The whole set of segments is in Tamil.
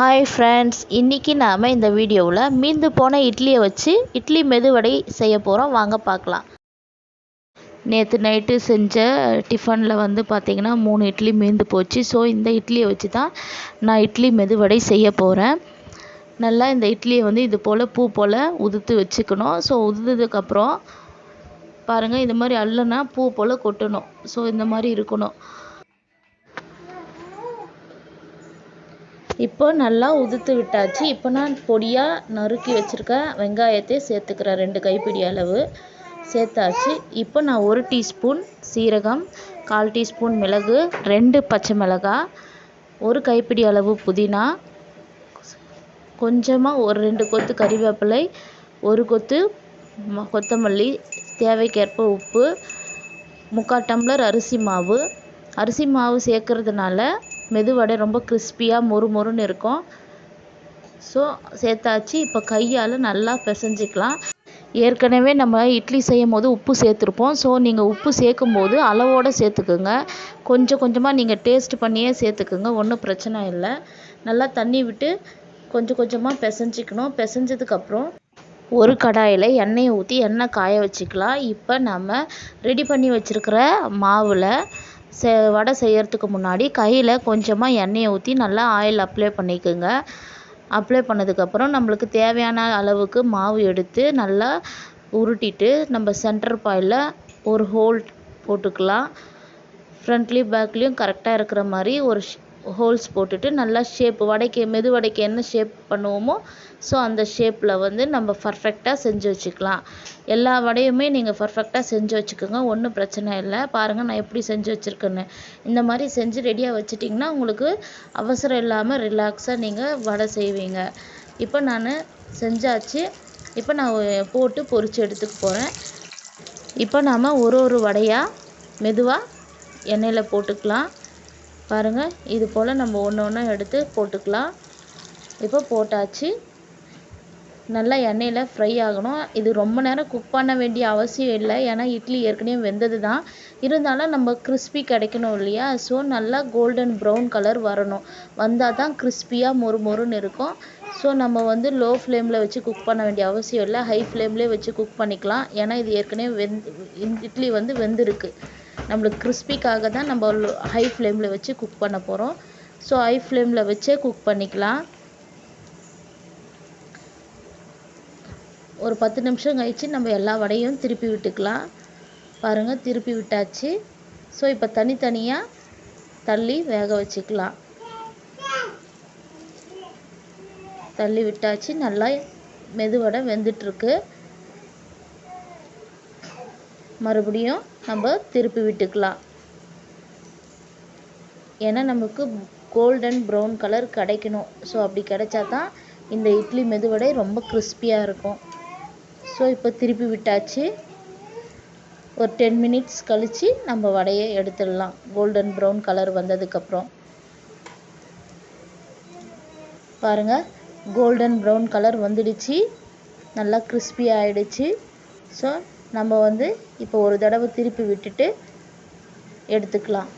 ஹாய் ஃப்ரெண்ட்ஸ், இன்றைக்கி நாம் இந்த வீடியோவில் மீந்து போன இட்லியை வச்சு இட்லி மெதுவடை செய்ய போகிறோம். வாங்க பார்க்கலாம். நேற்று நைட்டு செஞ்ச டிஃபனில் பார்த்திங்கன்னா 3 இட்லி மீந்து போச்சு. ஸோ இந்த இட்லியை வச்சு தான் நான் இட்லி மெதுவடை செய்ய போகிறேன். நல்லா இந்த இட்லியை இது போல் பூ போல் உதுத்து வச்சுக்கணும். ஸோ உதுத்ததுக்கப்புறம் பாருங்கள், இது மாதிரி அள்ளுனா பூ போல் கொட்டணும். ஸோ இந்த மாதிரி இருக்கணும். இப்போ நல்லா உதுத்து விட்டாச்சு. இப்போ நான் பொடியாக நறுக்கி வச்சுருக்க வெங்காயத்தை சேர்த்துக்கிறேன். 2 கைப்பிடி அளவு சேர்த்தாச்சு. இப்போ நான் 1 டீஸ்பூன் சீரகம், 1/4 டீஸ்பூன் மிளகு, 2 பச்சை மிளகாய், 1 கைப்பிடி அளவு புதினா, கொஞ்சமாக ஒரு 2 கொத்து கறிவேப்பிலை, 1 கொத்து கொத்தமல்லி, தேவைக்கேற்ப உப்பு, 3/4 டம்ளர் அரிசி மாவு சேர்க்கறதுனால மெதுவடை ரொம்ப கிறிஸ்பியாக மொறுமொறுன்னு இருக்கும். ஸோ சேர்த்தாச்சு. இப்போ கையால் நல்லா பிசைஞ்சிக்கலாம். ஏற்கனவே நம்ம இட்லி செய்யும் போது உப்பு சேர்த்துருப்போம். ஸோ நீங்கள் உப்பு சேர்க்கும் போது அளவோடு சேர்த்துக்குங்க. கொஞ்சமாக நீங்கள் டேஸ்ட் பண்ணியே சேர்த்துக்குங்க, ஒன்றும் பிரச்சனை இல்லை. நல்லா தண்ணி விட்டு கொஞ்சமாக பிசைஞ்சிக்கணும். பிசைஞ்சதுக்கப்புறம் ஒரு கடாயில் எண்ணெயை ஊற்றி எண்ணெய் காய வச்சுக்கலாம். இப்போ நம்ம ரெடி பண்ணி வச்சுருக்கிற மாவில் வடை செய்கிறதுக்கு முன்னாடி கையில் கொஞ்சமாக எண்ணெயை ஊற்றி நல்லா ஆயில் அப்ளை பண்ணிக்கோங்க. அப்ளை பண்ணதுக்கப்புறம் நம்மளுக்கு தேவையான அளவுக்கு மாவு எடுத்து நல்லா உருட்டிட்டு நம்ம சென்டர் பாயில் ஒரு ஹோல் போட்டுக்கலாம். ஃப்ரண்ட்லேயும் பேக்லேயும் கரெக்டாக இருக்கிற மாதிரி ஒரு ஹோல்ஸ் போட்டுட்டு நல்லா மெதுவடைக்கு என்ன ஷேப் பண்ணுவோமோ ஸோ அந்த ஷேப்பில் நம்ம பர்ஃபெக்டாக செஞ்சு வச்சுக்கலாம். எல்லா வடையுமே நீங்கள் பர்ஃபெக்டாக செஞ்சு வச்சுக்கோங்க, ஒன்றும் பிரச்சனை இல்லை. பாருங்கள் நான் எப்படி செஞ்சு வச்சுருக்கேன்னு. இந்த மாதிரி செஞ்சு ரெடியாக வச்சிட்டிங்கன்னா உங்களுக்கு அவசரம் இல்லாமல் ரிலாக்ஸாக நீங்கள் வடை செய்வீங்க. இப்போ நான் செஞ்சாச்சு. இப்போ நான் போட்டு பொரித்து எடுத்துக்க போகிறேன். இப்போ நாம் ஒரு வடையாக மெதுவாக எண்ணெயில் போட்டுக்கலாம். பாருங்கள், இது போல் நம்ம ஒன்று எடுத்து போட்டுக்கலாம். இப்போ போட்டாச்சு. நல்லா எண்ணெயில் ஃப்ரை ஆகணும். இது ரொம்ப நேரம் குக் பண்ண வேண்டிய அவசியம் இல்லை, ஏன்னா இட்லி ஏற்கனவே வெந்தது தான். இருந்தாலும் நம்ம கிறிஸ்பி கிடைக்கணும் இல்லையா? ஸோ நல்லா கோல்டன் ப்ரௌன் கலர் வந்தால் தான் கிறிஸ்பியாக மொறுமொறுன்னு இருக்கும். ஸோ நம்ம லோ ஃப்ளேமில் வச்சு குக் பண்ண வேண்டிய அவசியம் இல்லை, ஹை ஃப்ளேம்லேயே வச்சு குக் பண்ணிக்கலாம். ஏன்னா இது ஏற்கனவே இட்லி வெந்திருக்கு. நம்மளுக்கு கிறிஸ்பிக்காக தான் நம்ம ஹை ஃப்ளேமில் வச்சு குக் பண்ண போகிறோம். ஸோ ஹை ஃப்ளேமில் வச்சே குக் பண்ணிக்கலாம். ஒரு 10 நிமிஷம் கழித்து நம்ம எல்லா வடையும் திருப்பி விட்டுக்கலாம். பாருங்கள், திருப்பி விட்டாச்சு. ஸோ இப்போ தனித்தனியாக தள்ளி வேக வச்சுக்கலாம். தள்ளி விட்டாச்சு. நல்லா மெதுவடை வெந்துட்டுருக்கு. மறுபடியும் நம்ம திருப்பி விட்டுக்கலாம். ஏன்னா நமக்கு கோல்டன் ப்ரௌன் கலர் கிடைக்கணும். ஸோ அப்படி கிடைச்சா தான் இந்த இட்லி மெதுவடை ரொம்ப கிறிஸ்பியாக இருக்கும். ஸோ இப்போ திருப்பி விட்டாச்சு. ஒரு 10 மினிட்ஸ் கழித்து நம்ம வடையை எடுத்துடலாம். கோல்டன் ப்ரௌன் கலர் வந்ததுக்கப்புறம் பாருங்கள், கோல்டன் ப்ரௌன் கலர் வந்துடுச்சு. நல்லா கிறிஸ்பியாக ஆகிடுச்சு. ஸோ நம்ம இப்போ ஒரு தடவை திருப்பி விட்டுட்டு எடுத்துக்கலாம்.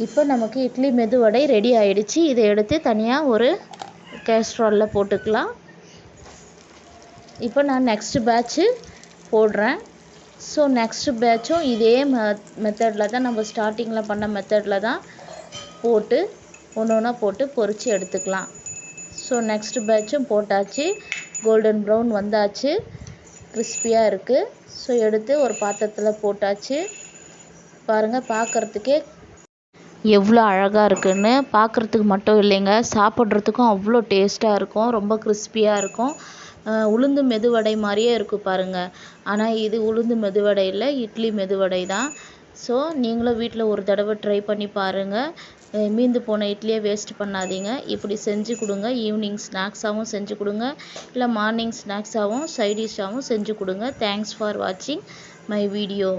இப்போ நமக்கு இட்லி மெதுவடை ரெடி ஆகிடுச்சு. இதை எடுத்து தனியாக ஒரு கேஸ்ட்ராலில் போட்டுக்கலாம். இப்போ நான் நெக்ஸ்ட் பேட்ச்சு போடுறேன். ஸோ நெக்ஸ்ட் பேட்சும் இதே மெத்தடில் தான், நம்ம ஸ்டார்டிங்கில் பண்ண மெத்தடில் தான் போட்டு ஒன்று போட்டு பொரித்து எடுத்துக்கலாம். ஸோ நெக்ஸ்ட் பேட்சும் போட்டாச்சு. கோல்டன் ப்ரௌன் வந்தாச்சு, கிறிஸ்பியாக இருக்குது. ஸோ எடுத்து ஒரு பாத்திரத்தில் போட்டாச்சு. பாருங்கள், பார்க்குறதுக்கே எவ்வளோ அழகாக இருக்குன்னு. பார்க்குறதுக்கு மட்டும் இல்லைங்க, சாப்பிட்றதுக்கும் அவ்வளோ டேஸ்ட்டாக இருக்கும். ரொம்ப கிறிஸ்பியாக இருக்கும். உளுந்து மெதுவடை மாதிரியே இருக்கும் பாருங்கள். ஆனால் இது உளுந்து மெதுவடை இல்லை, இட்லி மெதுவடை தான். ஸோ நீங்களும் வீட்டில் ஒரு தடவை ட்ரை பண்ணி பாருங்கள். மீந்து போன இட்லியை வேஸ்ட் பண்ணாதீங்க. இப்படி செஞ்சு கொடுங்க. ஈவினிங் ஸ்நாக்ஸாகவும் செஞ்சு கொடுங்க, இல்லை மார்னிங் ஸ்நாக்ஸாகவும் சைடிஷ்ஷாகவும் செஞ்சு கொடுங்க. தேங்க்ஸ் ஃபார் வாட்சிங் மை வீடியோ.